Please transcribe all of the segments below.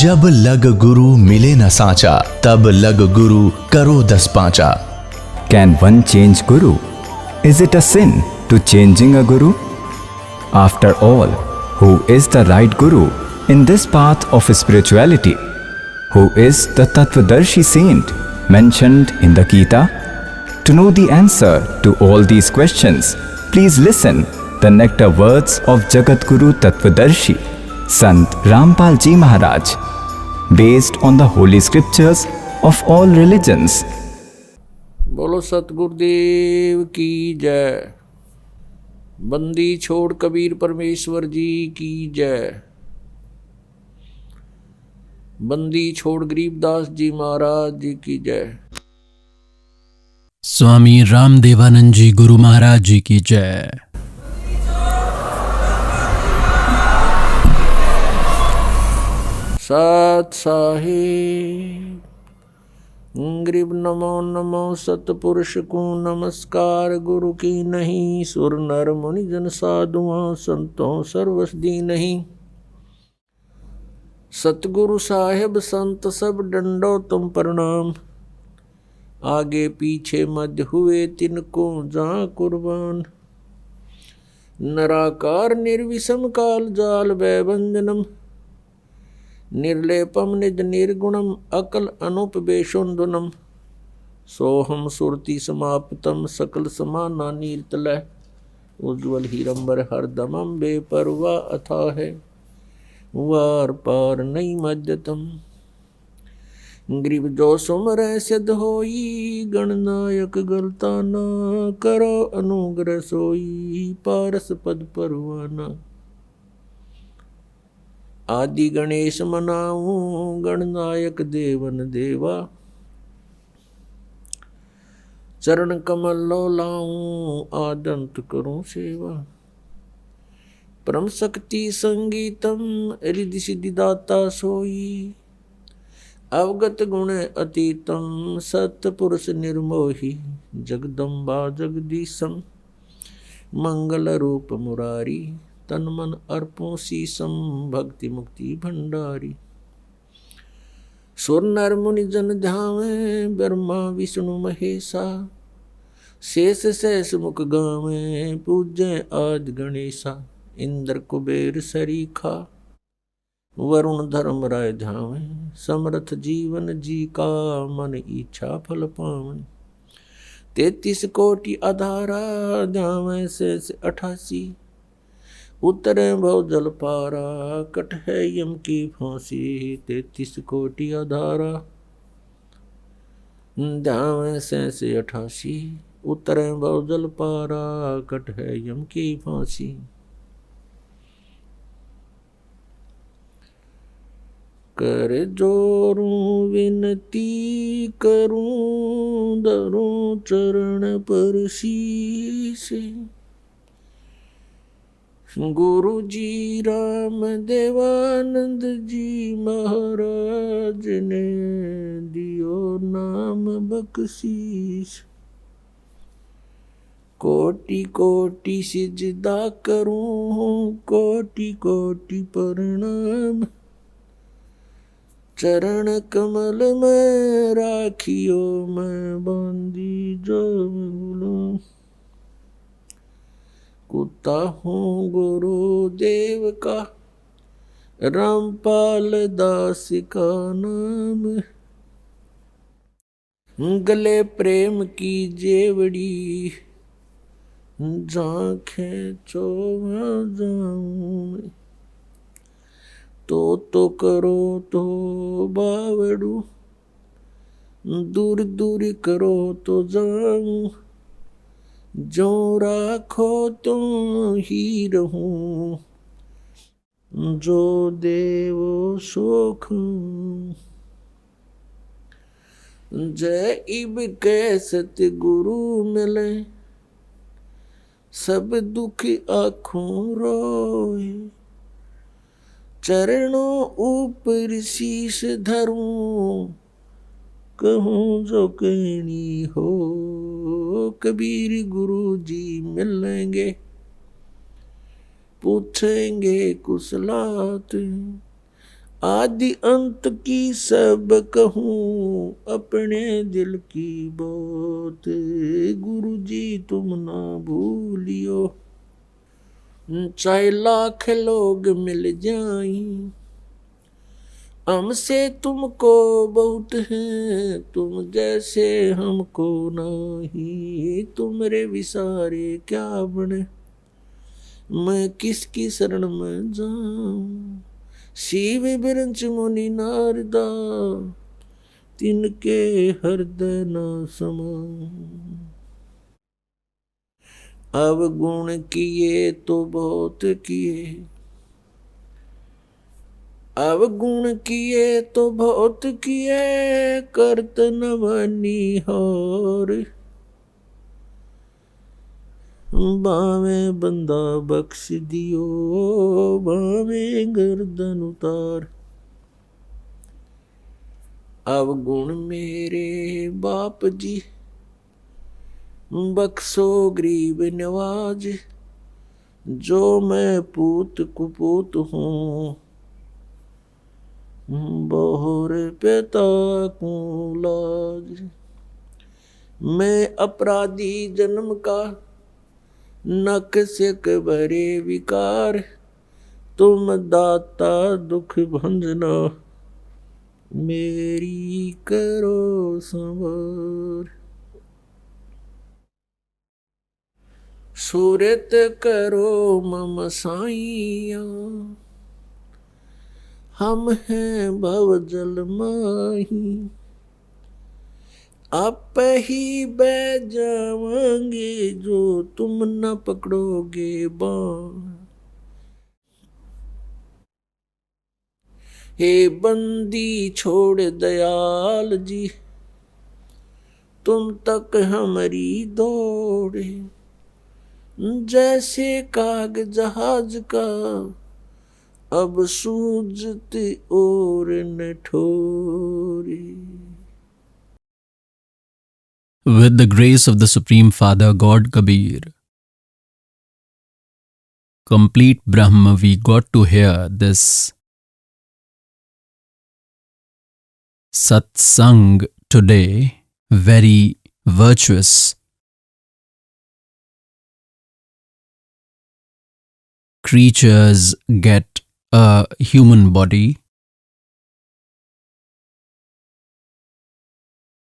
जब लग गुरु मिले न साचा, तब लग गुरु करो 10 पांचा। Can one change Guru? Is it a sin to changing a Guru? After all, who is the right Guru in this path of spirituality? Who is the Tattvadarshi saint mentioned in the Gita? To know the answer to all these questions, please listen the nectar words of Jagat Guru Tattvadarshi, Sant Rampal Ji Maharaj, based on the holy scriptures of all religions. बोलो सतगुरुदेव की जय। बंदी छोड़ कबीर परमेश्वर जी की जय। बंदी छोड़ गरीबदास जी महाराज जी की जय। स्वामी रामदेवानंद जी गुरु महाराज जी की जय। सत साहिब गरीब नमो नमो सतपुरुष को नमस्कार। गुरु की नहीं सुर नर मुनि जन साधुआं संतों सर्वसदी नहीं। सतगुरु साहेब संत सब डंडो तुम प्रणाम। आगे पीछे मध्य हुए तिनको जा कुर्बान। नराकार निर्विषम काल जाल वैभंजनम। निर्लेपम निज निर्गुणम अकल अनुपवेशोन्दुनम। सोहम सुरति समाप्तम सकल समाना नीरतलय। उज्ज्वल हीरंबर हरदमम बेपरवा अथा है। वार पार नहीं मध्यतम। ग्रीब जो सुमर सिद्ध होई। गणनायक गलता ना करो अनुग्रह सोई। पारस पद परवाना। आदि गणेश मनाऊं गणनायक देवन देवा। चरण कमल लो लाऊं आदंत करूं सेवा। परम शक्ति संगीतम रिद्धि सिद्धि दाता सोई। अवगत गुण अतीतम सतपुरुष निर्मोही। जगदम्बा जगदीशम मंगल रूप मुरारी। तन मन अर्पों शीसम भक्ति मुक्ति भंडारी। सुर नर मुनि जन ध्यावे ब्रह्मा विष्णु महेशा। शेष सहस मुख गावे पूज्य आदि गणेशा। इंद्र कुबेर सरीखा वरुण धर्म राय ध्यावे। समर्थ जीवन जी का मन इच्छा फल पावन। 33 कोटि आधारा ध्यावे शेष 88। उतरे भव जल पारा कट है यम की फांसी। 33 कोटि आधारा ध्यावे शेष 88। उतरे भव जल पारा कट है यम की फांसी। कर जोरूं विनती करूं धरूं चरण पर शीश। गुरु जी राम देवानंद जी महाराज ने दियो नाम बख्शीश। कोटि कोटि सिजदा करूं कोटि कोटि प्रणाम। चरण कमल में राखियो मैं बंदी जो गुलाम। कुत्ता हूँ गुरुदेव का रामपाल दास का नाम। गले प्रेम की जेवड़ी झांखें चोवा जाऊं। तो करो तो बावड़ू दूर दूर करो तो जाऊं। जो राखो तो ही रहूं जो देवो सुख। जय इब के सतगुरु मिले सब दुख आँखों रोए। चरणों ऊपर शीश धरूं कहूँ जो कहनी हो। कबीर गुरु जी मिलेंगे पूछेंगे कुशलात। आदि अंत की सब कहूँ अपने दिल की बात, गुरु जी तुम ना भूलियो, चाहे लाख लोग मिल जाएं, हमसे तुमको बहुत है, तुम जैसे हमको नहीं, तुमरे विसारे क्या बने, मैं किसकी शरण में जाऊं, शिव बिरंच मुनि नारदा, तिनके हृदय न समाऊं। अब गुण किए तो बहुत किए, अब गुण किए तो बहुत किए, करत न बनिहार, बावे बंदा बख्श दियो, बावे गर्दन उतार। अब गुण मेरे बाप जी, बख्शो गरीब नवाज, जो मैं पूत कुपूत हूँ, बहुर पिता को लाज। मैं अपराधी जन्म का, नक सिक भरे विकार, तुम दाता दुख भंजना, मेरी करो संवार। सूरत करो मम साइया, हम हैं भव जल माही, आप ही बह जावांगे जो तुम न पकड़ोगे बाण। हे बंदी छोड़ दयाल जी, तुम तक हमारी दौड़े, जैसे काग जहाज का अब सूझते और न ठोरे। With the grace of the Supreme Father God Kabir, complete Brahma, we got to hear this satsang today, very virtuous. Creatures get a human body.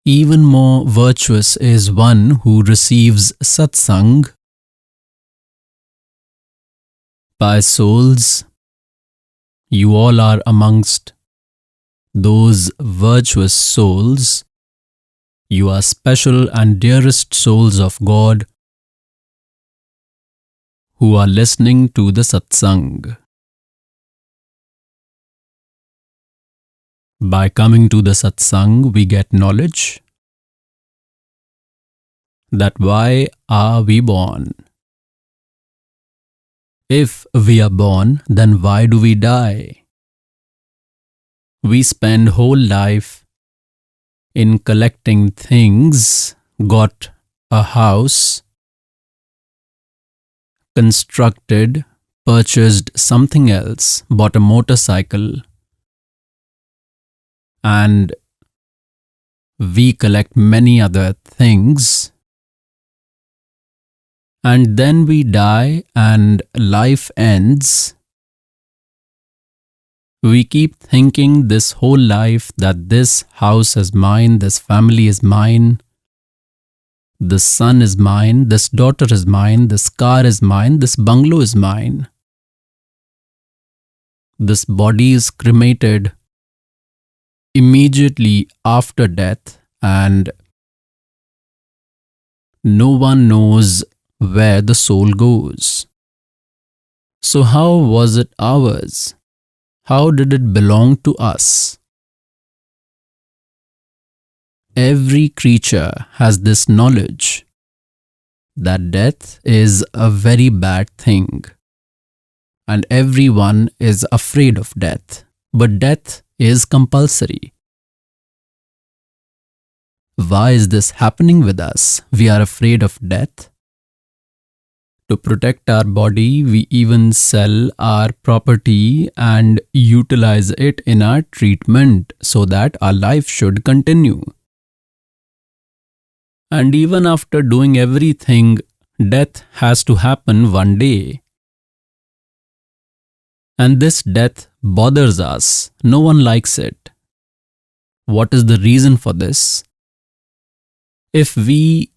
Even more virtuous is one who receives satsang by souls. You all are amongst those virtuous souls. You are special and dearest souls of God who are listening to the satsang. By coming to the satsang, we get knowledge that why are we born? If we are born, then why do we die? We spend whole life in collecting things, got a house, constructed, purchased something else, bought a motorcycle, and we collect many other things, and then we die and life ends. We keep thinking this whole life that this house is mine, this family is mine, this son is mine, this daughter is mine, this car is mine, this bungalow is mine. This body is cremated immediately after death, and no one knows where the soul goes. So how was it ours? How did it belong to us? Every creature has this knowledge that death is a very bad thing, and everyone is afraid of death, but death is compulsory. Why is this happening with us? We are afraid of death. To protect our body, we even sell our property and utilize it in our treatment so that our life should continue. And even after doing everything, death has to happen one day. And this death bothers us. No one likes it. What is the reason for this? If we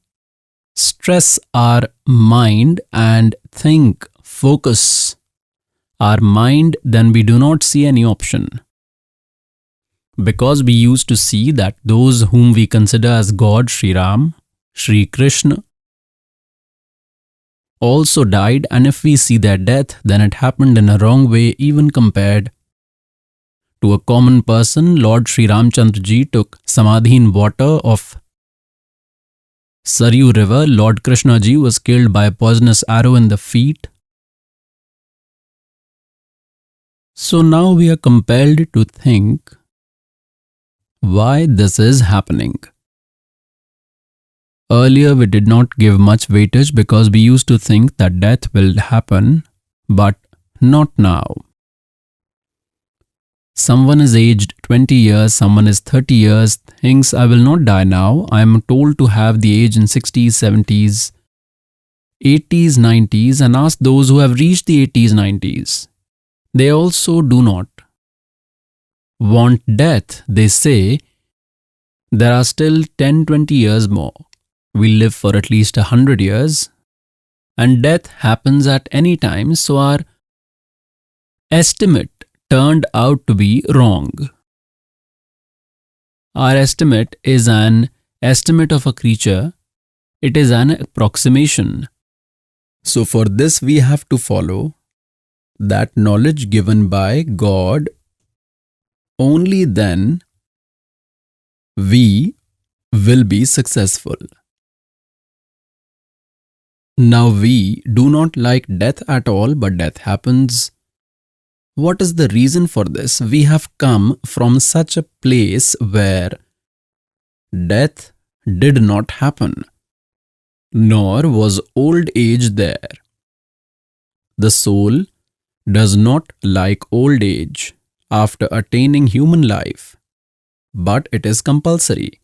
stress our mind and think, focus our mind, then we do not see any option. Because we used to see that those whom we consider as God, Sri Ram, Sri Krishna, also died, and if we see their death, then it happened in a wrong way even compared to a common person. Lord Sri Ramchandra Ji took samadhi in water of Saryu river. Lord Krishna Ji was killed by a poisonous arrow in the feet. So now we are compelled to think why this is happening. Earlier we did not give much weightage because we used to think that death will happen, but not now. Someone is aged 20 years, someone is 30 years, thinks I will not die now. I am told to have the age in 60s, 70s, 80s, 90s, and ask those who have reached the 80s, 90s. They also do not want death. They say there are still 10, 20 years more. We live for at least 100 years, and death happens at any time, so our estimate turned out to be wrong. Our estimate is an estimate of a creature. It is an approximation. So for this we have to follow that knowledge given by God. Only then we will be successful. Now we do not like death at all, but death happens. What is the reason for this? We have come from such a place where death did not happen, nor was old age there. The soul does not like old age after attaining human life, but it is compulsory.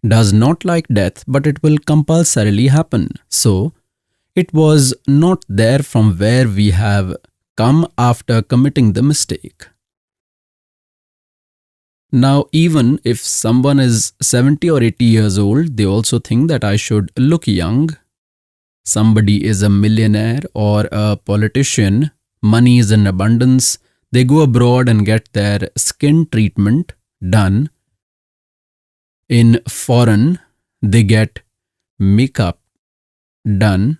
Does not like death, but it will compulsorily happen. So, it was not there from where we have come after committing the mistake. Now, even if someone is 70 or 80 years old, they also think that I should look young. Somebody is a millionaire or a politician, money is in abundance, they go abroad and get their skin treatment done. In foreign, they get makeup done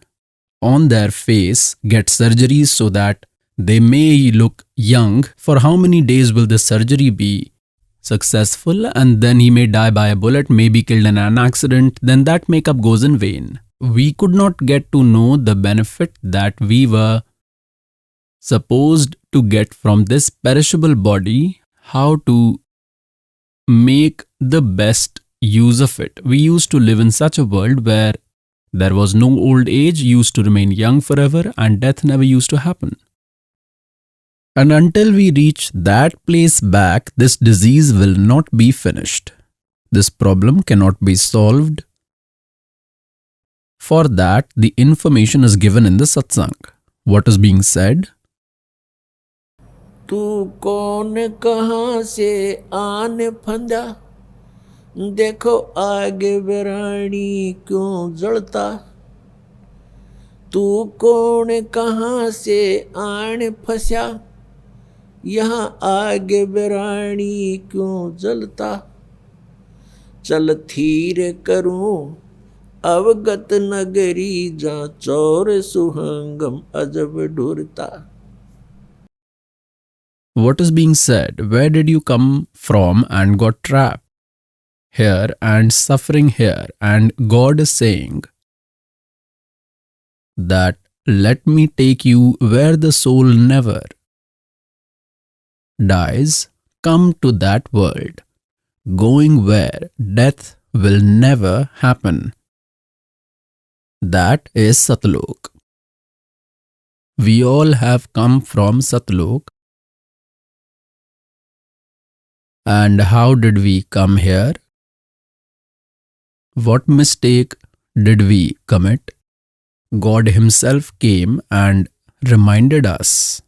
on their face, get surgeries so that they may look young. For how many days will the surgery be successful? And then he may die by a bullet, may be killed in an accident, then that makeup goes in vain. We could not get to know the benefit that we were supposed to get from this perishable body, how to make the best use of it. We used to live in such a world where there was no old age, used to remain young forever, and death never used to happen. And until we reach that place back, this disease will not be finished. This problem cannot be solved. For that, the information is given in the satsang. What is being said? तू कौन कहाँ से आने फंदा, देखो आगे बिरानी क्यों जलता। तू कौन कहाँ से आने फंसा, यहाँ आगे बिरानी क्यों जलता। चल थीर करूं अवगत नगरी, जा चौर सुहंगम अजब ढूरता। What is being said? Where did you come from and got trapped here and suffering here? And God is saying that let me take you where the soul never dies. Come to that world, going where death will never happen. That is Satlok. We all have come from Satlok. And how did we come here? What mistake did we commit? God Himself came and reminded us.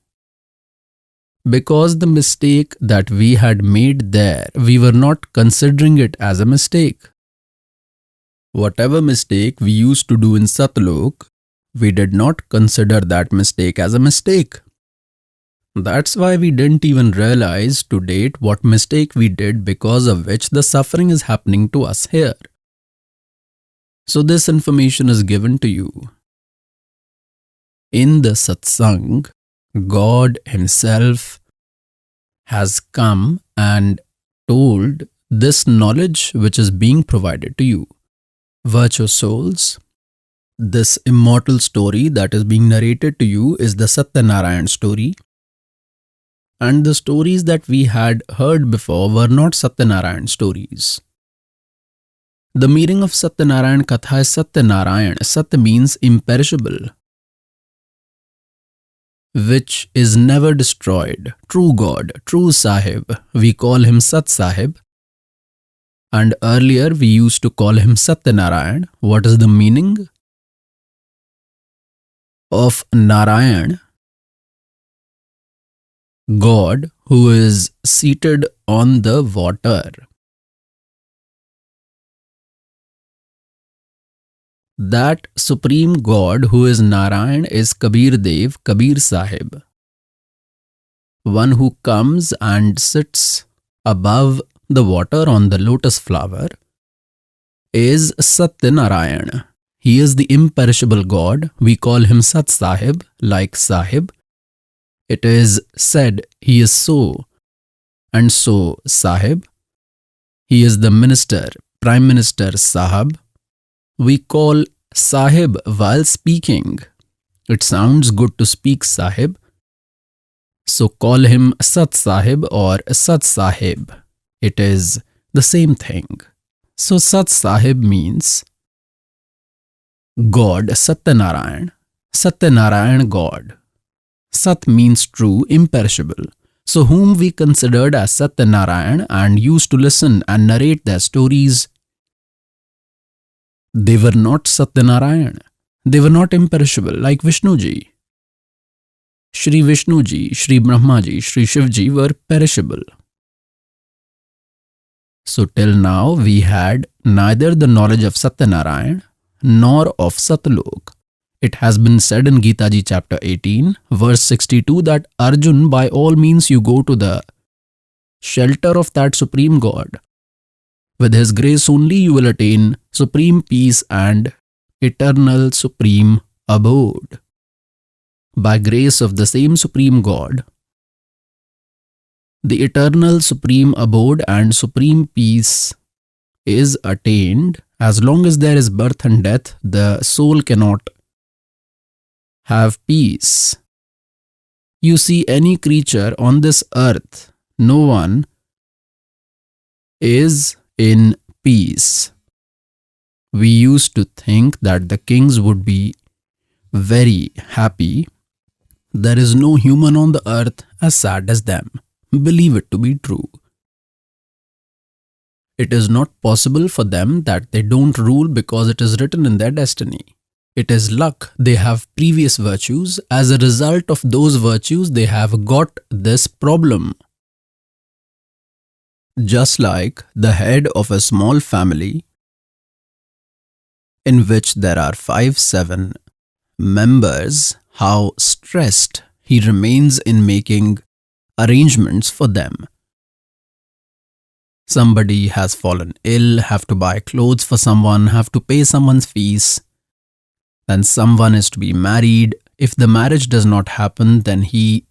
Because the mistake that we had made there, we were not considering it as a mistake. Whatever mistake we used to do in Satlok, we did not consider that mistake as a mistake. That's why we didn't even realize to date what mistake we did because of which the suffering is happening to us here. So this information is given to you. In the satsang, God Himself has come and told this knowledge which is being provided to you. Virtuous souls, this immortal story that is being narrated to you is the Satyanarayan story. And the stories that we had heard before were not Satyanarayan stories. The meaning of Satyanarayan Katha is Satyanarayan. Sat means imperishable, which is never destroyed. True God, true Sahib. We call him Sat Sahib. And earlier we used to call him Satyanarayan. What is the meaning of Narayan? God who is seated on the water. That supreme God who is Narayan is Kabir Dev, Kabir Sahib. One who comes and sits above the water on the lotus flower is Satyanarayan. He is the imperishable God. We call him Sat Sahib, like Sahib. It is said he is so and so Sahib. He is the minister, Prime Minister Sahib. We call Sahib while speaking. It sounds good to speak Sahib. So call him Sat Sahib or Sat Sahib. It is the same thing. So Sat Sahib means God, Satyanarayan. Satyanarayan God. Sat means true, imperishable. So whom we considered as Satyanarayan and used to listen and narrate their stories, they were not Satyanarayan. They were not imperishable like Vishnuji. Shri Vishnuji, Shri Brahmaji, Shri Shivji were perishable. So till now we had neither the knowledge of Satyanarayan nor of Satlok. It has been said in Gita Ji chapter 18, verse 62 that Arjun, by all means you go to the shelter of that Supreme God. With His grace only you will attain supreme peace and eternal supreme abode. By grace of the same Supreme God, the eternal supreme abode and supreme peace is attained. As long as there is birth and death, the soul cannot have peace. You see, any creature on this earth, no one is in peace. We used to think that the kings would be very happy. There is no human on the earth as sad as them. Believe it to be true. It is not possible for them that they don't rule because it is written in their destiny. It is luck. They have previous virtues. As a result of those virtues, they have got this problem. Just like the head of a small family in which there are 5-7 members, how stressed he remains in making arrangements for them. Somebody has fallen ill, have to buy clothes for someone, have to pay someone's fees. Then someone is to be married. If the marriage does not happen, then he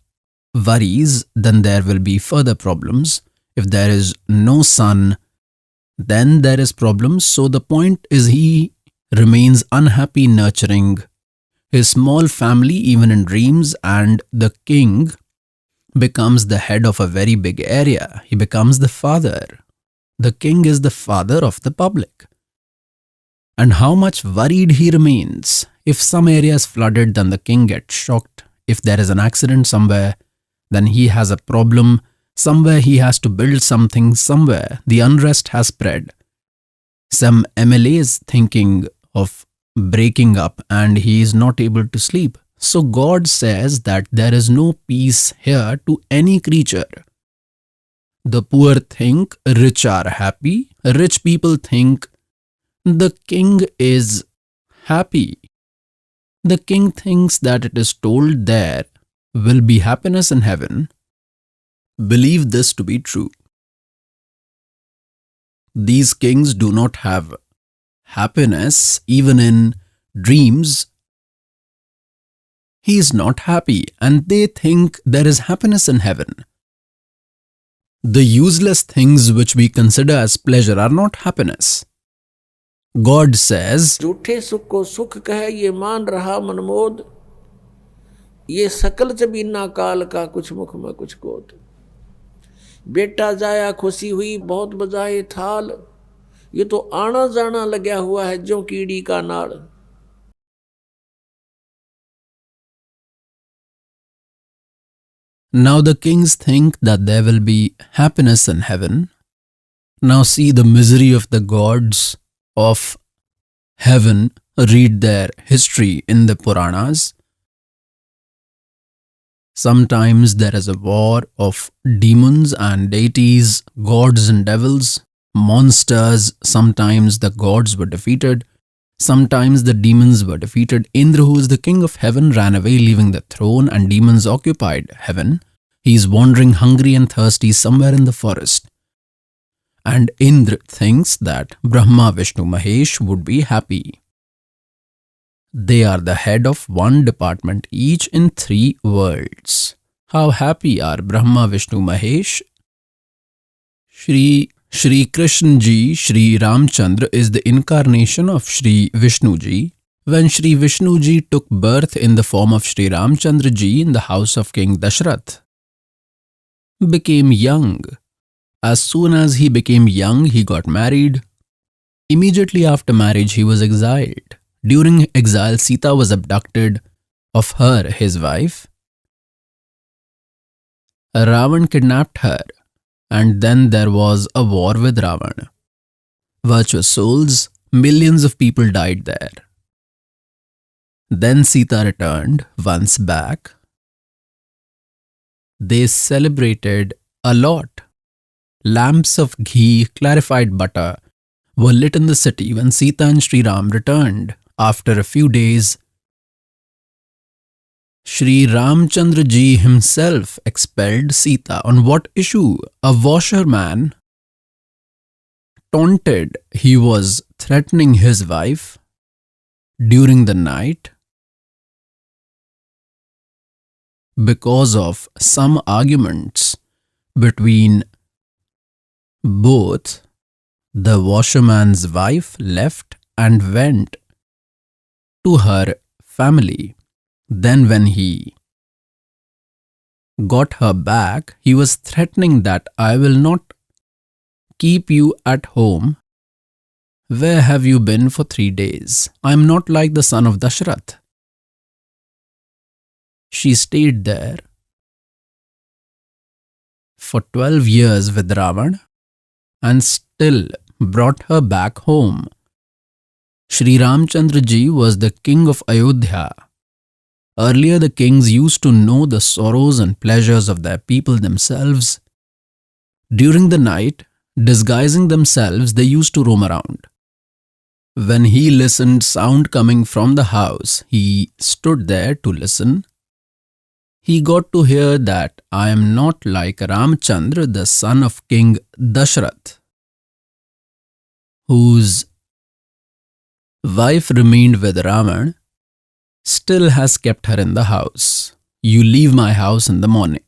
worries, then there will be further problems. If there is no son, then there is problems. So the point is he remains unhappy nurturing his small family even in dreams, and the king becomes the head of a very big area. He becomes the father. The king is the father of the public. And how much worried he remains. If some area is flooded, then the king gets shocked. if there is an accident somewhere, then he has a problem. Somewhere he has to build something, somewhere the unrest has spread. Some MLA is thinking of breaking up and he is not able to sleep. So God says that there is no peace here to any creature. The poor think rich are happy. Rich people think the king is happy. The king thinks that it is told there will be happiness in heaven. Believe this to be true. These kings do not have happiness even in dreams. He is not happy and they think there is happiness in heaven. The useless things which we consider as pleasure are not happiness. God says, झूठे सुख को सुख कहे ये मान रहा मनमोद, ये सकल जबीना काल का कुछ मुख में कुछ गोद। बेटा जाया खुशी हुई बहुत बजाए थाल, ये तो आना जाना लगा हुआ है जो कीड़ी का नाल। Now the kings think that there will be happiness in heaven. Now see the misery of the gods of heaven. Read their history in the Puranas. Sometimes there is a war of demons and deities, gods and devils, monsters. Sometimes the gods were defeated. Sometimes the demons were defeated. Indra, who is the king of heaven, ran away leaving the throne and demons occupied heaven. He is wandering hungry and thirsty somewhere in the forest. And Indra thinks that Brahma, Vishnu, Mahesh would be happy. They are the head of one department each in 3 worlds. How happy are Brahma, Vishnu, Mahesh? Shri Krishna Ji, Shri Ramchandra is the incarnation of Shri Vishnu Ji. When Shri Vishnu Ji took birth in the form of Shri Ramchandra Ji in the house of King Dashrath, became young. As soon as he became young, he got married. Immediately after marriage, he was exiled. During exile, Sita was abducted. Of her, his wife, Ravan kidnapped her. And then there was a war with Ravan. Virtuous souls, millions of people died there. Then Sita returned once back. They celebrated a lot. Lamps of ghee, clarified butter were lit in the city when Sita and Sri Ram returned. After a few days, Shri Ramchandra Ji himself expelled Sita. On what issue? A washerman taunted. He was threatening his wife during the night because of some arguments between both. The washerman's wife left and went to her family. Then when he got her back, he was threatening that I will not keep you at home. Where have you been for 3 days? I am not like the son of Dashrath. She stayed there for 12 years with Ravan and still brought her back home. Shri Ramchandra Ji was the king of Ayodhya. Earlier, the kings used to know the sorrows and pleasures of their people themselves. During the night, disguising themselves, they used to roam around. When he listened sound coming from the house, he stood there to listen. He got to hear that I am not like Ramchandra, the son of King Dashrath, whose wife remained with Ravan, still has kept her in the house. You leave my house in the morning.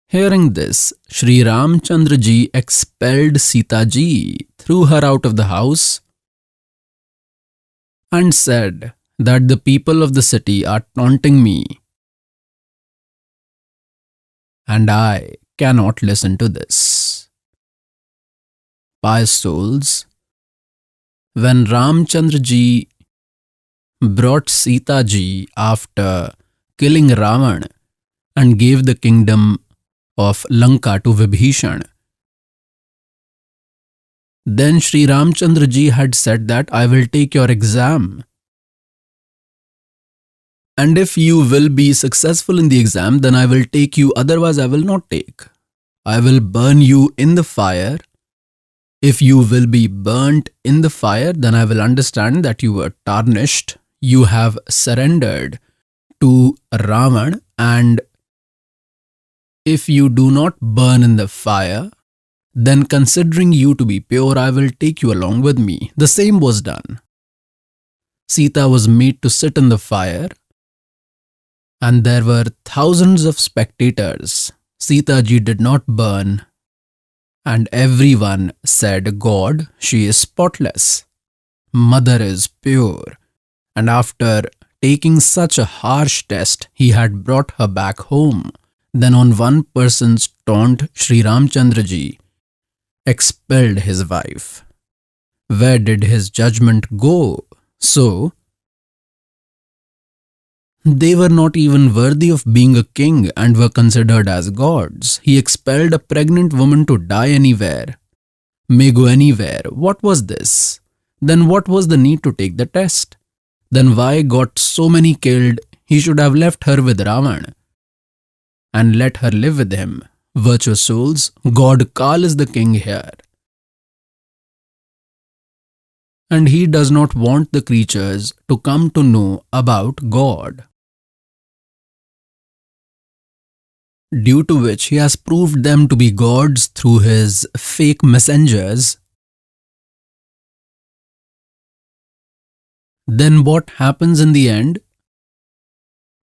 Hearing this, Shri Ramchandra Ji expelled Sita Ji, threw her out of the house, and said that the people of the city are taunting me, and I cannot listen to this. Pious souls, when Ramchandra Ji brought Sita Ji after killing Ravan and gave the kingdom of Lanka to Vibhishan. Then Sri Ramchandra ji had said that I will take your exam. And if you will be successful in the exam, then I will take you, otherwise I will not take. I will burn you in the fire. If you will be burnt in the fire, then I will understand that you were tarnished. You have surrendered to Ravan, and if you do not burn in the fire, then considering you to be pure, I will take you along with me. The same was done. Sita was made to sit in the fire, and there were thousands of spectators. Sita ji did not burn, and everyone said, God, she is spotless. Mother is pure. And after taking such a harsh test, he had brought her back home. Then on one person's taunt, Sri Ramchandra ji expelled his wife. Where did his judgment go? So, they were not even worthy of being a king and were considered as gods. He expelled a pregnant woman to die anywhere, may go anywhere. What was this? Then what was the need to take the test? Then why got so many killed? He should have left her with Ravan and let her live with him. Virtuous souls, God Kal is the king here. And he does not want the creatures to come to know about God, due to which he has proved them to be gods through his fake messengers. Then what happens in the end?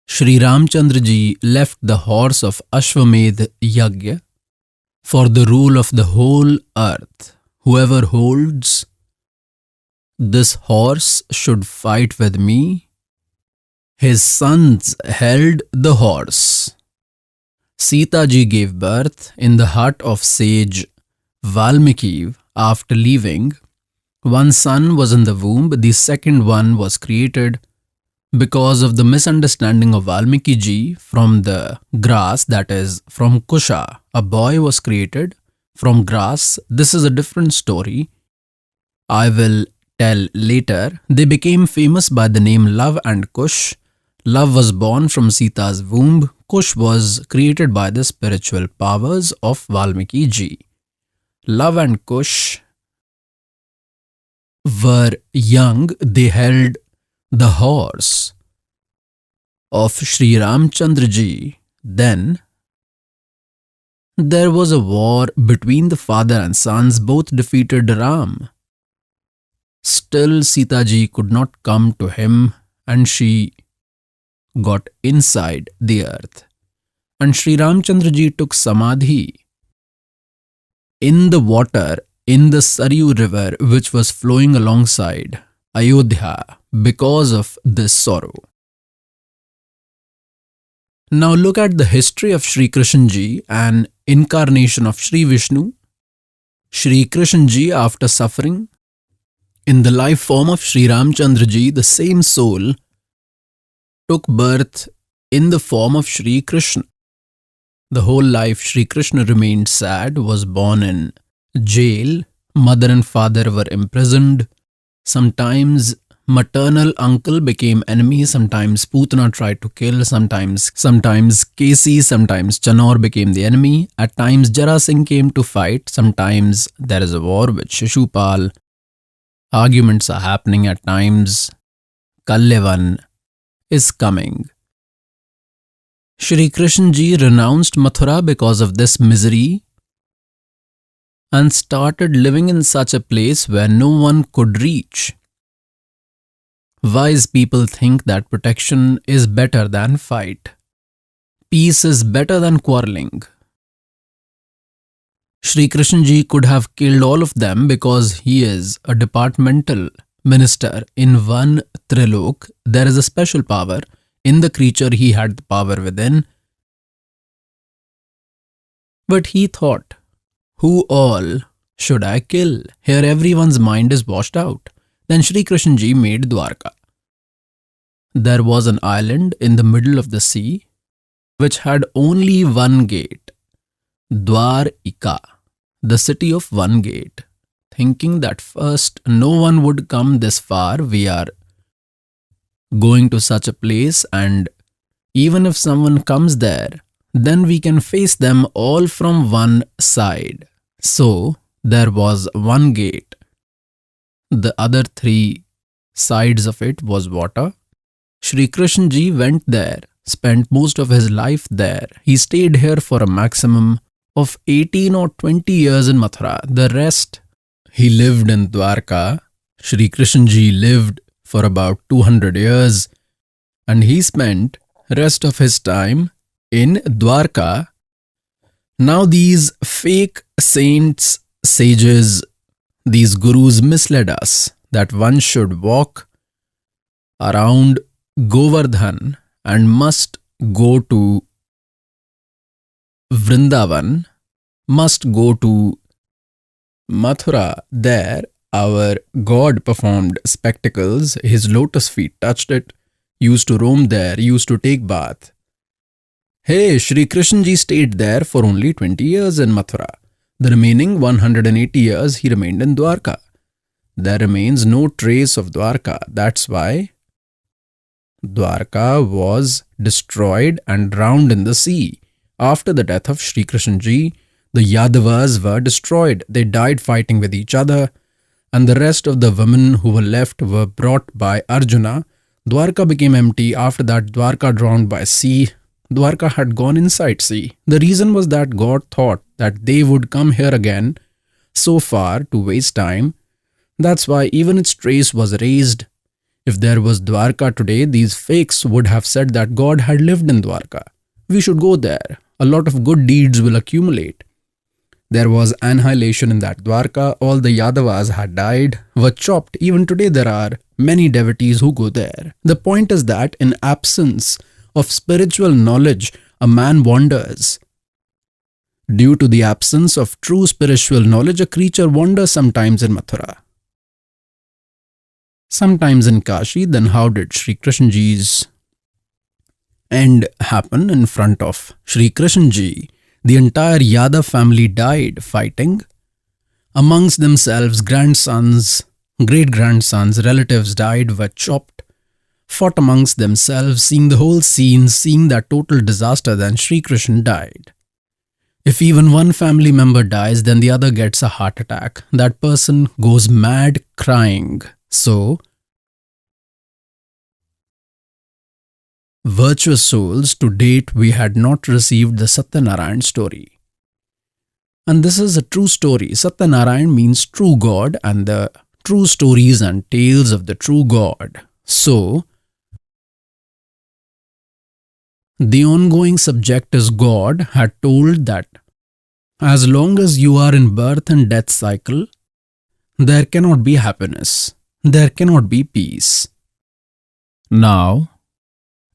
Sri Ramchandra ji left the horse of Ashwamedh Yagya for the rule of the whole earth. Whoever holds this horse should fight with me. His sons held the horse. Sita ji gave birth in the hut of sage Valmiki. After leaving, one son was in the womb, the second one was created. Because of the misunderstanding of Valmiki ji, from the grass, that is from Kusha, a boy was created from grass. This is a different story I will tell later. They became famous by the name Love and Kush. Love was born from Sita's womb. Kush was created by the spiritual powers of Valmiki ji. Love and Kush were young. They held the horse of Sri Ramchandra ji. Then there was a war between the father and sons. Both defeated Ram. Still Sita ji could not come to him, and she got inside the earth. And Sri Ramchandra ji took samadhi in the water in the Saryu river, which was flowing alongside Ayodhya because of this sorrow. Now look at the history of Sri Krishna ji, an incarnation of Sri Vishnu. Sri Krishna ji, after suffering in the life form of Sri Ramchandra ji, the same soul took birth in the form of Sri Krishna. The whole life Sri Krishna remained sad, was born in jail. Mother and father were imprisoned. Sometimes maternal uncle became enemy. Sometimes Putana tried to kill. Sometimes Kesi, sometimes Chanor became the enemy. At times Jara Singh came to fight. Sometimes there is a war with Shishupal. Arguments are happening at times. Kallevan is coming. Shri Krishna ji renounced Mathura because of this misery and started living in such a place where no one could reach. Wise people think that protection is better than fight. Peace is better than quarreling. Shri Krishna ji could have killed all of them because he is a departmental minister in one Trilok. There is a special power. In the creature he had the power within. But he thought, who all should I kill? Here everyone's mind is washed out. Then Shri Krishna ji made Dwarka. there was an island in the middle of the sea which had only one gate, Dwarika, the city of one gate. Thinking that first no one would come this far, we are going to such a place, and even if someone comes there, then we can face them all from one side. So there was one gate. The other three sides of it was water. Shri Krishna ji went there, spent most of his life there. He stayed here for a maximum of 18 or 20 years in Mathura. The rest, he lived in Dwarka. Shri Krishna ji lived for about 200 years, and he spent rest of his time in Dwarka. Now these fake saints, sages, these gurus misled us that one should walk around Govardhan and must go to Vrindavan, must go to Mathura. There our God performed spectacles, his lotus feet touched it, used to roam there, used to take bath. Hey, Shri Krishna ji stayed there for only 20 years in Mathura. The remaining 180 years he remained in Dwarka. There remains no trace of Dwarka. That's why Dwarka was destroyed and drowned in the sea. After the death of Shri Krishna ji, the Yadavas were destroyed. They died fighting with each other, and the rest of the women who were left were brought by Arjuna. Dwarka became empty. After that, Dwarka drowned by sea. Dwarka had gone inside sea. The reason was that God thought that they would come here again so far to waste time. That's why even its trace was erased. If there was Dwarka today, these fakes would have said that God had lived in Dwarka. We should go there. A lot of good deeds will accumulate. There was annihilation in that Dwarka. All the Yadavas had died, were chopped. Even today there are many devotees who go there. The point is that in absence of spiritual knowledge, a man wanders. Due to the absence of true spiritual knowledge, a creature wanders sometimes in Mathura, sometimes in Kashi. Then how did Shri Krishna ji's end happen? In front of Shri Krishna ji, the entire Yadav family died fighting amongst themselves. Grandsons, great-grandsons, relatives died, were chopped, fought amongst themselves. Seeing the whole scene, seeing that total disaster, then Shri Krishna died. If even one family member dies, then the other gets a heart attack. That person goes mad crying. So, virtuous souls, to date we had not received the Satyanarayan story. And this is a true story. Satyanarayan means true God, and the true stories and tales of the true God. So, the ongoing subject is God had told that as long as you are in birth and death cycle, there cannot be happiness, there cannot be peace. Now,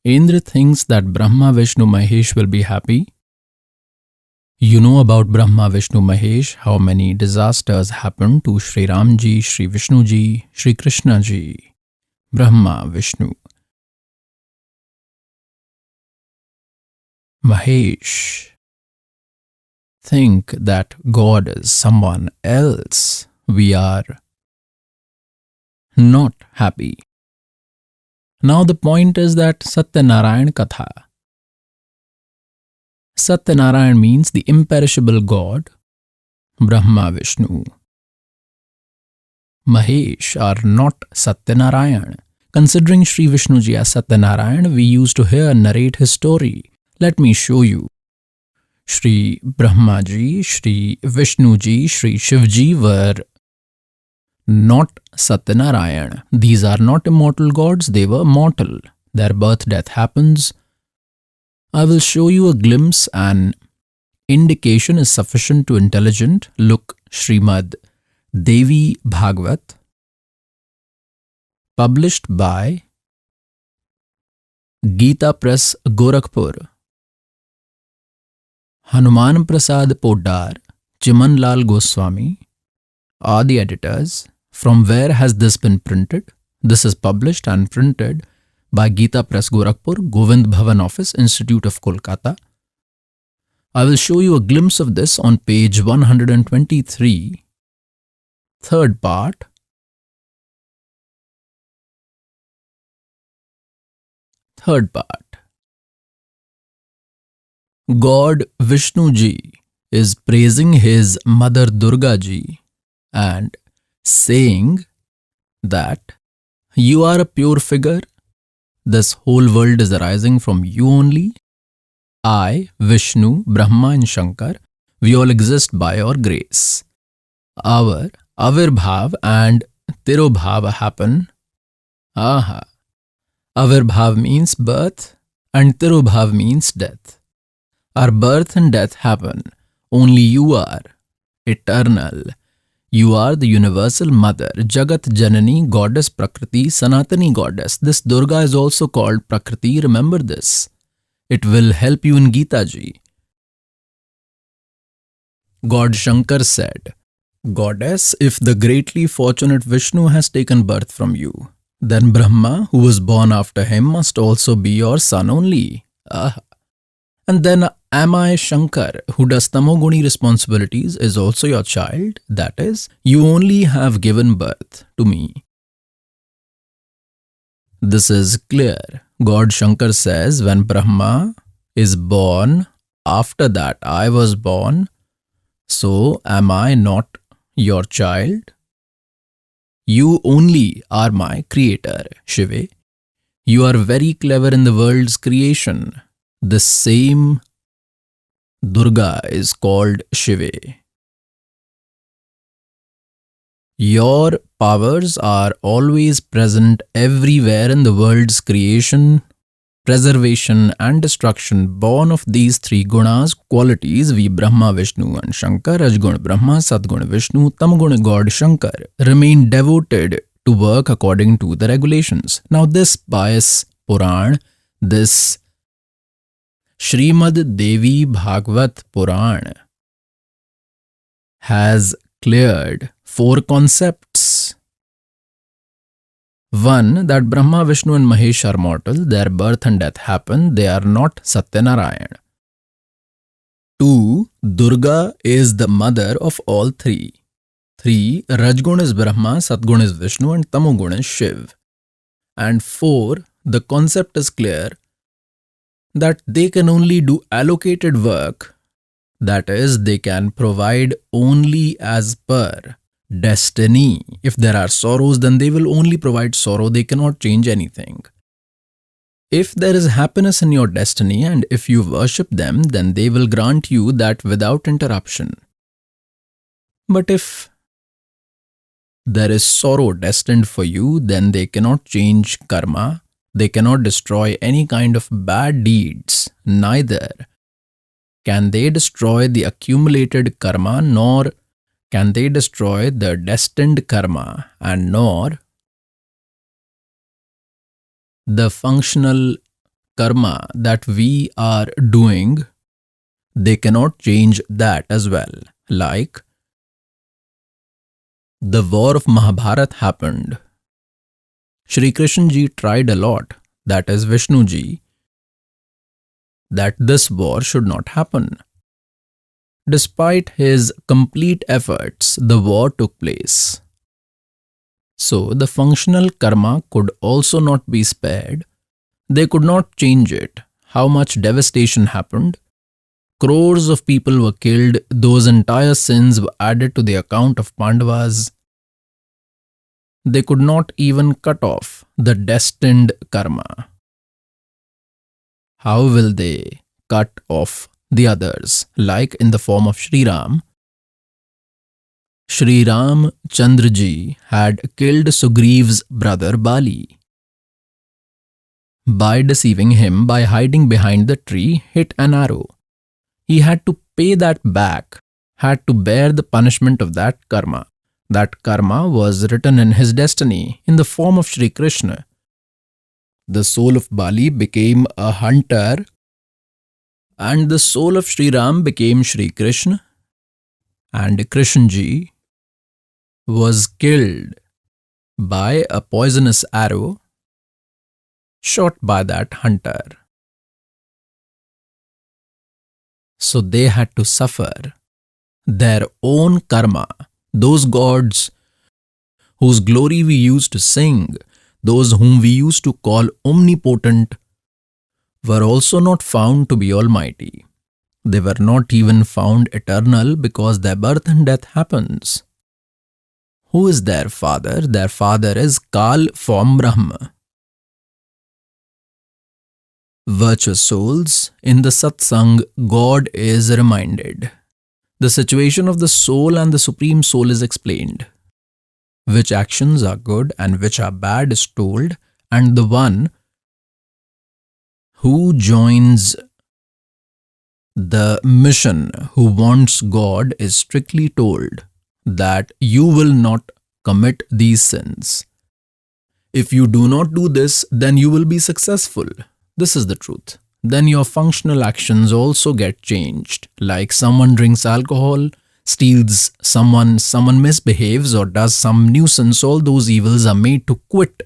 Indra thinks that Brahma, Vishnu, Mahesh will be happy. You know about Brahma, Vishnu, Mahesh, how many disasters happened to Shri Ram ji, Shri Vishnu ji, Shri Krishna ji. Brahma, Vishnu, Mahesh think that God is someone else. We are not happy. Now the point is that Satyanarayan Katha. Satyanarayan means the imperishable God. Brahma, Vishnu, Mahesh are not Satyanarayan. Considering Shri Vishnu ji as Satyanarayan, we used to hear narrate his story. Let me show you. Shri Brahma ji, Shri Vishnu ji, Shri Shiv ji were not Satyanarayan. These are not immortal gods, they were mortal. Their birth death happens. I will show you a glimpse. An indication is sufficient to intelligent. Look, Srimad Devi Bhagvat, published by Gita Press, Gorakhpur. Hanuman Prasad Poddar, Chiman Lal Goswami are the editors. From where has this been printed? This is published and printed by Geeta Press Gorakhpur, Govind Bhavan Office, Institute of Kolkata. I will show you a glimpse of this on page 123, third part. Third part. God Vishnu ji is praising his mother Durga ji and saying that you are a pure figure. This whole world is arising from you only. I, Vishnu, Brahma and Shankar, we all exist by your grace. Our Avirbhav and Tirobhav happen. Aha. Avirbhav means birth and Tirobhav means death. Our birth and death happen. Only you are eternal. You are the universal mother, Jagat Janani, goddess Prakriti, Sanatani goddess. This Durga is also called Prakriti. Remember this. It will help you in Gita ji. God Shankar said, Goddess, if the greatly fortunate Vishnu has taken birth from you, then Brahma, who was born after him, must also be your son only. Ah. And then am I Shankar, who does tamoguni responsibilities, is also your child? That is, you only have given birth to me. This is clear. God Shankar says, when Brahma is born, after that I was born, so am I not your child? You only are my creator, Shiva. You are very clever in the world's creation. The same Durga is called Shiva. Your powers are always present everywhere in the world's creation, preservation and destruction. Born of these three gunas, qualities, we Brahma, Vishnu and Shankar, Rajguna Brahma, Sadguna Vishnu, Tamguna God Shankar, remain devoted to work according to the regulations. Now this pious Puran, this Srimad Devi Bhagvat Puran has cleared 4 concepts. 1. That Brahma, Vishnu and Mahesh are mortal, their birth and death happen, they are not Satyanarayan. 2. Durga is the mother of all three. 3. Rajguna is Brahma, Satguna is Vishnu and Tamoguna is Shiv. And 4. The concept is clear that they can only do allocated work, that is, they can provide only as per destiny. If there are sorrows, then they will only provide sorrow, they cannot change anything. If there is happiness in your destiny and if you worship them, then they will grant you that without interruption. But if there is sorrow destined for you, then they cannot change karma. They cannot destroy any kind of bad deeds. Neither can they destroy the accumulated karma, nor can they destroy the destined karma, and nor the functional karma that we are doing. They cannot change that as well. Like the war of Mahabharata happened. Shri Krishna ji tried a lot, that is Vishnu ji, that this war should not happen. Despite his complete efforts, the war took place. So the functional karma could also not be spared. They could not change it. How much devastation happened? Crores of people were killed. Those entire sins were added to the account of Pandavas. They could not even cut off the destined karma. How will they cut off the others? Like in the form of Shri Ram. Shri Ram Chandra ji had killed Sugriva's brother Bali. By deceiving him, by hiding behind the tree, hit an arrow. He had to pay that back, had to bear the punishment of that karma. That karma was written in his destiny in the form of Shri Krishna. The soul of Bali became a hunter and the soul of Shri Ram became Shri Krishna, and Krishna ji was killed by a poisonous arrow shot by that hunter. So they had to suffer their own karma. Those gods whose glory we used to sing, those whom we used to call omnipotent, were also not found to be almighty. They were not even found eternal because their birth and death happens. Who is their father? Their father is Kal from Brahma. Virtuous souls, in the satsang, God is reminded. The situation of the soul and the Supreme Soul is explained. Which actions are good and which are bad is told, and the one who joins the mission, who wants God, is strictly told that you will not commit these sins. If you do not do this, then you will be successful. This is the truth. Then your functional actions also get changed. Like someone drinks alcohol, steals someone misbehaves or does some nuisance, all those evils are made to quit.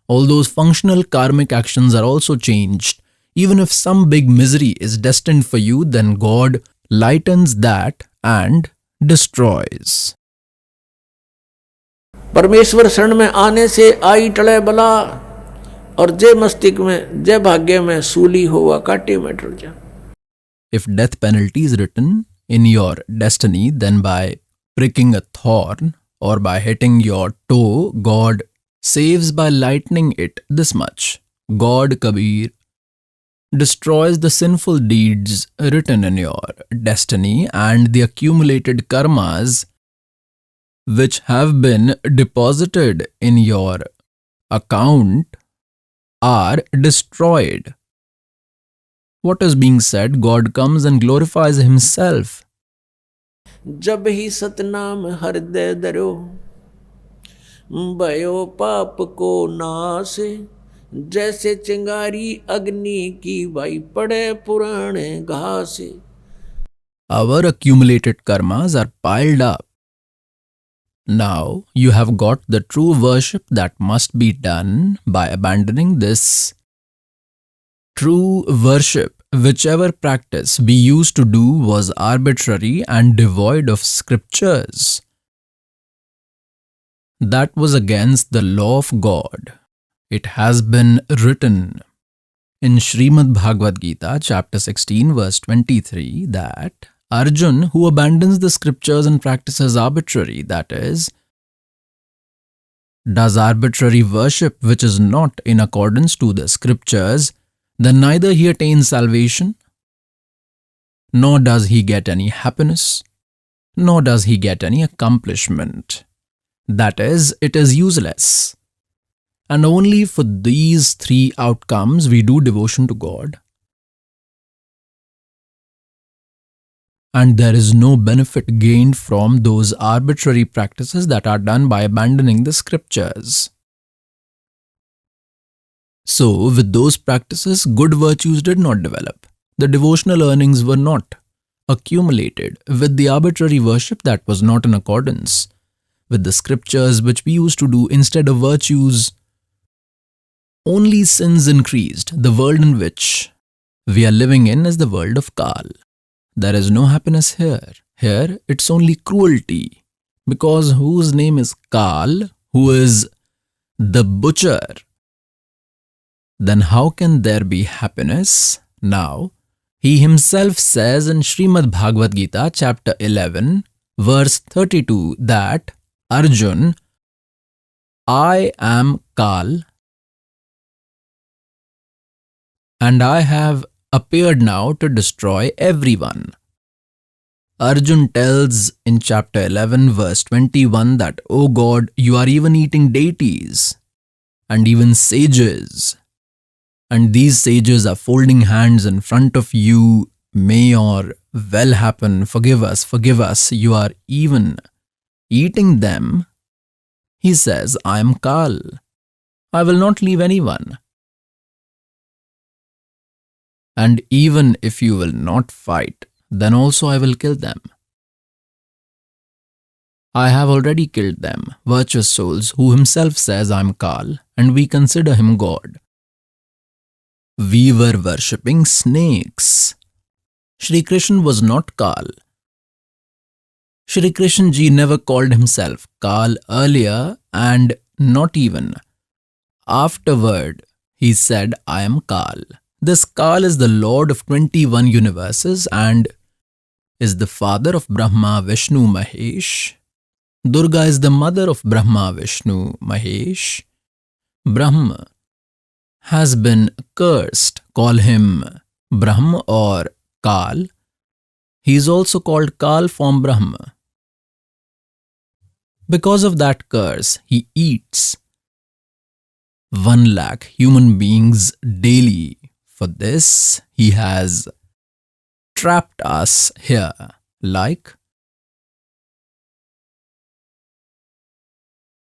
All those functional karmic actions are also changed. Even if some big misery is destined for you, then God lightens that and destroys. परमेश्वर शरण में आने से आई टले बला, और जय मस्तिष्क में जय भाग्य में सूली हुआ काटे में टल जा. If death penalty is written in your destiny, then by pricking a thorn or by hitting your toe, God saves by lightening it this much. God, Kabir, destroys the sinful deeds written in your destiny and the accumulated karmas which have been deposited in your account are destroyed. What is being said? God comes and glorifies Himself. जब ही सतनाम हृदय धरो, भयो पाप को नाश, जैसे चिंगारी अग्नि की भाई पड़े पुराने घास. Our accumulated karmas are piled up. Now you have got the true worship that must be done by abandoning this true worship. Whichever practice we used to do was arbitrary and devoid of scriptures. That was against the law of God. It has been written in Srimad Bhagavad Gita, chapter 16, verse 23, that Arjun, who abandons the scriptures and practices arbitrary, that is, does arbitrary worship which is not in accordance to the scriptures, then neither he attains salvation, nor does he get any happiness, nor does he get any accomplishment. That is, it is useless. And only for these three outcomes we do devotion to God. And there is no benefit gained from those arbitrary practices that are done by abandoning the scriptures. So, with those practices, good virtues did not develop. The devotional earnings were not accumulated. With the arbitrary worship that was not in accordance with the scriptures which we used to do instead of virtues, only sins increased. The world in which we are living in is the world of Kal. There is no happiness here. Here, it's only cruelty. Because whose name is Kal, who is the butcher, then how can there be happiness? Now, he himself says in Srimad Bhagavad Gita, chapter 11, verse 32, that Arjun, I am Kal, and I have appeared now to destroy everyone. Arjun tells in chapter 11 verse 21 that, O God, you are even eating deities and even sages. And these sages are folding hands in front of you. May your well happen. Forgive us. You are even eating them. He says, I am Kal. I will not leave anyone. And even if you will not fight, then also I will kill them. I have already killed them, virtuous souls, who himself says I am Kal, and we consider him God. we were worshipping snakes. Shri Krishna was not Kal. Shri Krishna ji never called himself Kal earlier, and not even afterward he said, I am Kal. This Kal is the Lord of 21 universes and is the father of Brahma, Vishnu, Mahesh. Durga is the mother of Brahma, Vishnu, Mahesh. Brahma has been cursed. Call him Brahma or Kal. He is also called Kal from Brahma. Because of that curse, he eats 1 lakh human beings daily. For this, he has trapped us here like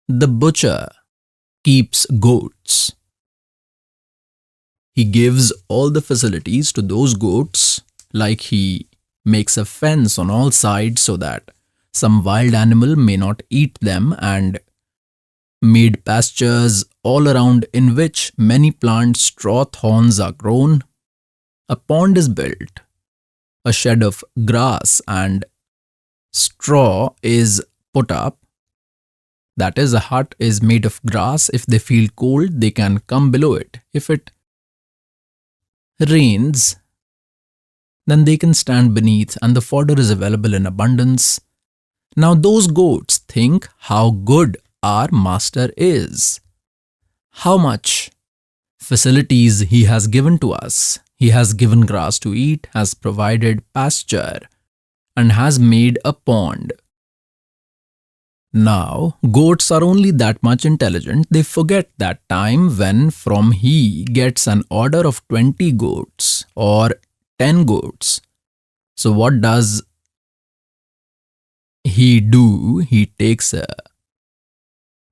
the butcher keeps goats. He gives all the facilities to those goats, like he makes a fence on all sides so that some wild animal may not eat them, and made pastures all around in which many plant straw thorns are grown. A pond is built, a shed of grass and straw is put up. That is, a hut is made of grass. If they feel cold, they can come below it. If it rains, then they can stand beneath, and the fodder is available in abundance. Now those goats think how good our master is, how much facilities he has given to us. He has given grass to eat, has provided pasture, and has made a pond. Now, goats are only that much intelligent, they forget that time when from he gets an order of 20 goats or 10 goats. So what does he do? He takes a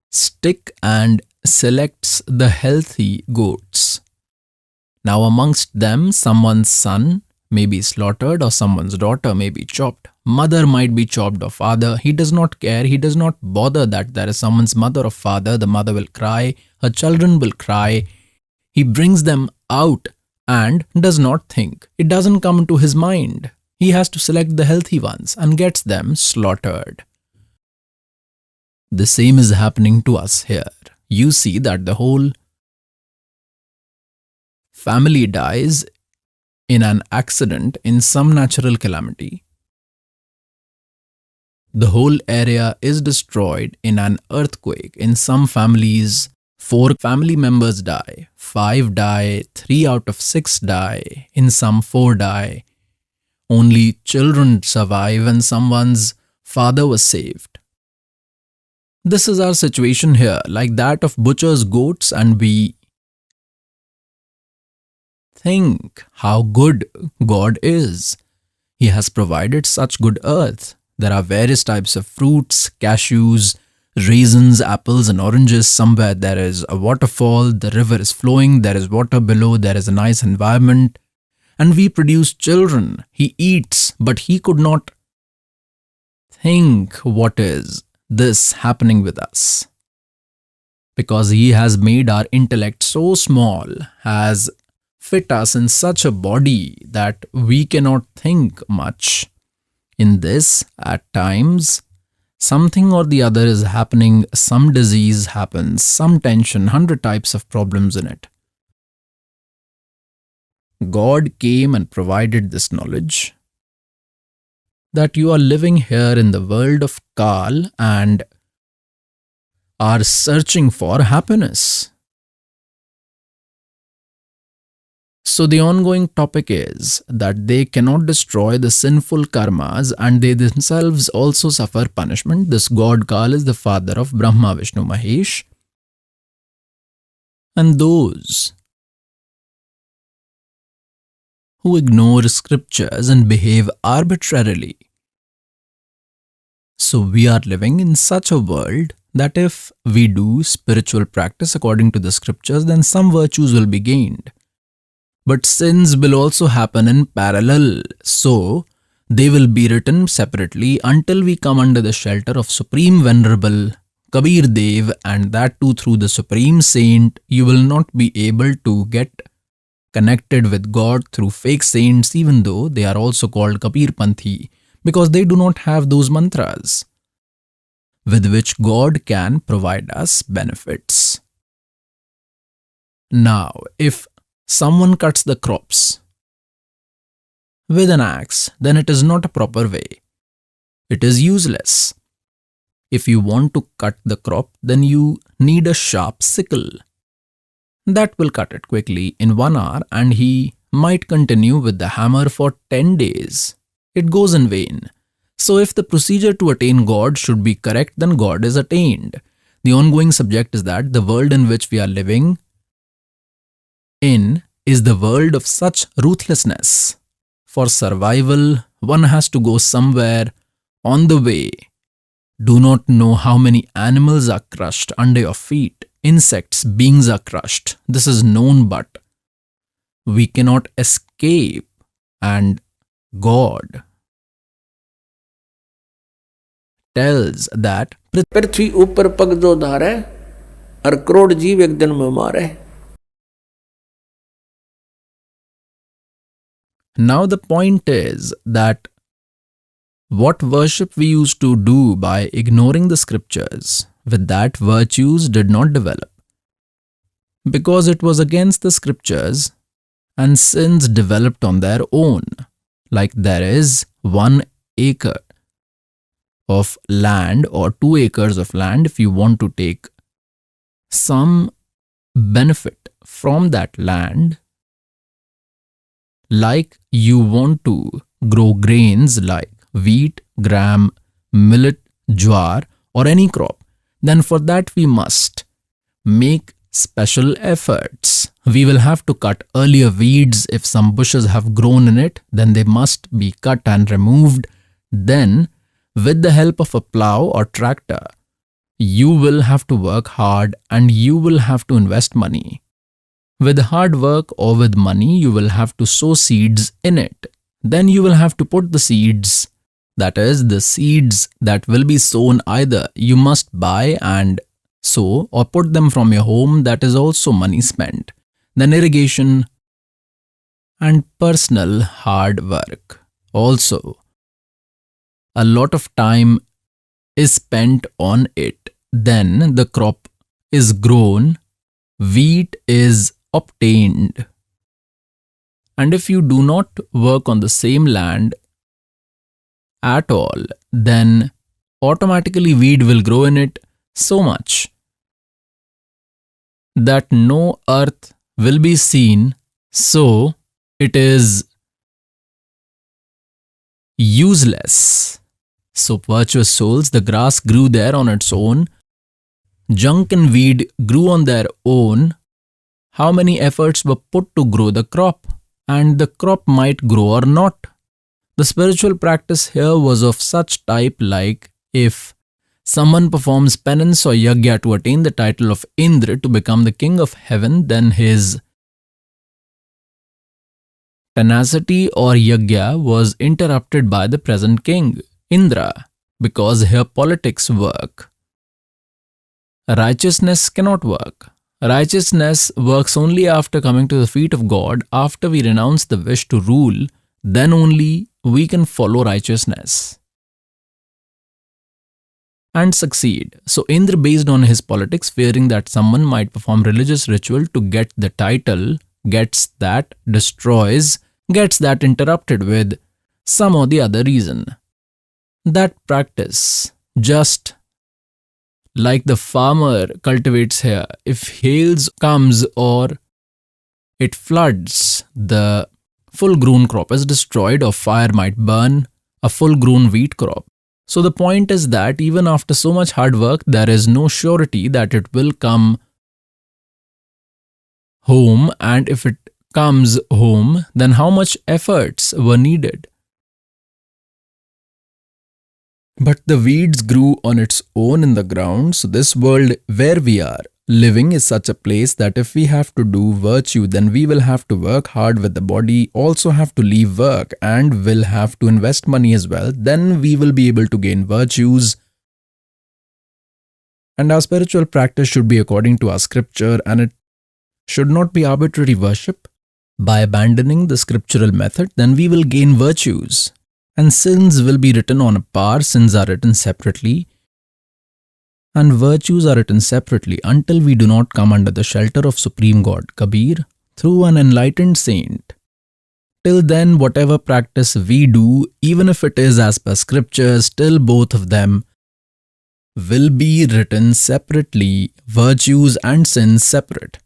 stick and selects the healthy goats. Now amongst them, someone's son may be slaughtered or someone's daughter may be chopped. Mother might be chopped or father. He does not care. He does not bother that there is someone's mother or father. The mother will cry. Her children will cry. He brings them out and does not think. It doesn't come into his mind. He has to select the healthy ones and gets them slaughtered. The same is happening to us here. You see that the whole family dies in an accident, in some natural calamity. The whole area is destroyed in an earthquake. In some families, 4 family members die, 5 die, 3 out of 6 die, in some 4 die. Only children survive and someone's father was saved. This is our situation here, like that of butcher's goats, and we think how good God is. He has provided such good earth. There are various types of fruits, cashews, raisins, apples and oranges. Somewhere there is a waterfall, the river is flowing, there is water below, there is a nice environment. And we produce children. He eats, but he could not think what is this happening with us. Because he has made our intellect so small, has fit us in such a body that we cannot think much. In this, at times, something or the other is happening, some disease happens, some tension, 100 types of problems in it. God came and provided this knowledge that you are living here in the world of Kal and are searching for happiness. So the ongoing topic is that they cannot destroy the sinful karmas and they themselves also suffer punishment. This God Kal is the father of Brahma, Vishnu, Mahesh. And those who ignore scriptures and behave arbitrarily. So we are living in such a world that if we do spiritual practice according to the scriptures, then some virtues will be gained. But sins will also happen in parallel, so they will be written separately until we come under the shelter of Supreme Venerable Kabir Dev, and that too through the Supreme Saint. You will not be able to get connected with God through fake saints, even though they are also called Kapirpanthi, because they do not have those mantras with which God can provide us benefits. Now, if someone cuts the crops with an axe, then it is not a proper way. It is useless. If you want to cut the crop, then you need a sharp sickle. That will cut it quickly in 1 hour, and he might continue with the hammer for 10 days. It goes in vain. So if the procedure to attain God should be correct, then God is attained. The ongoing subject is that the world in which we are living in is the world of such ruthlessness. For survival, one has to go somewhere. On the way, do not know how many animals are crushed under your feet. Insects, beings are crushed. This is known, but we cannot escape. And God tells that पृथ्वी ऊपर पग जो धारे और करोड़ जीव एक दिन में मारे. now the point is that what worship we used to do by ignoring the scriptures, with that virtues did not develop. Because it was against the scriptures, and sins developed on their own. Like there is 1 acre of land or 2 acres of land. If you want to take some benefit from that land, like you want to grow grains like wheat, gram, millet, jowar, or any crop, then for that we must make special efforts. We will have to cut earlier weeds. If some bushes have grown in it, then they must be cut and removed. Then, with the help of a plow or tractor, you will have to work hard and you will have to invest money. With hard work or with money, you will have to sow seeds in it. Then you will have to put the seeds, that is, the seeds that will be sown, either you must buy and sow or put them from your home. That is also money spent. Then irrigation and personal hard work. Also, a lot of time is spent on it. Then the crop is grown, wheat is obtained. And if you do not work on the same land at all, then automatically weed will grow in it so much that no earth will be seen, so it is useless. So virtuous souls, the grass grew there on its own, junk and weed grew on their own. How many efforts were put to grow the crop? And the crop might grow or not. The spiritual practice here was of such type, like if someone performs penance or yajna to attain the title of Indra, to become the king of heaven, then his tenacity or yajna was interrupted by the present king, Indra, because here politics work. Righteousness cannot work. Righteousness works only after coming to the feet of God. After we renounce the wish to rule, then only we can follow righteousness and succeed. So Indra, based on his politics, fearing that someone might perform religious ritual to get the title, gets that, destroys, gets that interrupted with some or the other reason. That practice, just like the farmer cultivates here, if hails comes or it floods, the full-grown crop is destroyed, or fire might burn a full-grown wheat crop. So the point is that even after so much hard work, there is no surety that it will come home, and if it comes home, then how much efforts were needed? But the weeds grew on its own in the ground, so this world where we are living is such a place that if we have to do virtue, then we will have to work hard with the body, also have to leave work, and will have to invest money as well. Then we will be able to gain virtues. And our spiritual practice should be according to our scripture, and it should not be arbitrary worship. By abandoning the scriptural method, then we will gain virtues, and sins will be written on a par. Sins are written separately, and virtues are written separately until we do not come under the shelter of Supreme God, Kabir, through an enlightened saint. Till then, whatever practice we do, even if it is as per scriptures, still both of them will be written separately, virtues and sins separate,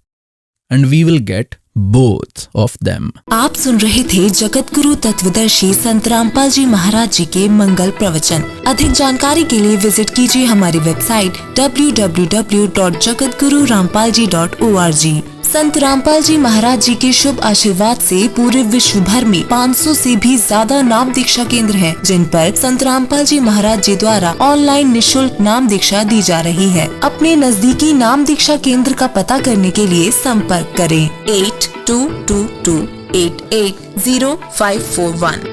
and we will get both of them. आप सुन रहे थे जगत गुरु तत्वदर्शी संत रामपाल जी महाराज जी के मंगल प्रवचन। अधिक जानकारी के लिए विजिट कीजिए हमारी वेबसाइट www.jagatgururampalji.org। संत रामपाल जी महाराज जी के शुभ आशीर्वाद से पूरे विश्व भर में 500 से भी ज्यादा नाम दीक्षा केंद्र हैं, जिन पर संत रामपाल जी महाराज जी द्वारा ऑनलाइन निशुल्क नाम दीक्षा दी जा रही है। अपने नजदीकी नाम दीक्षा केंद्र का पता करने के लिए संपर्क करें 8222880541।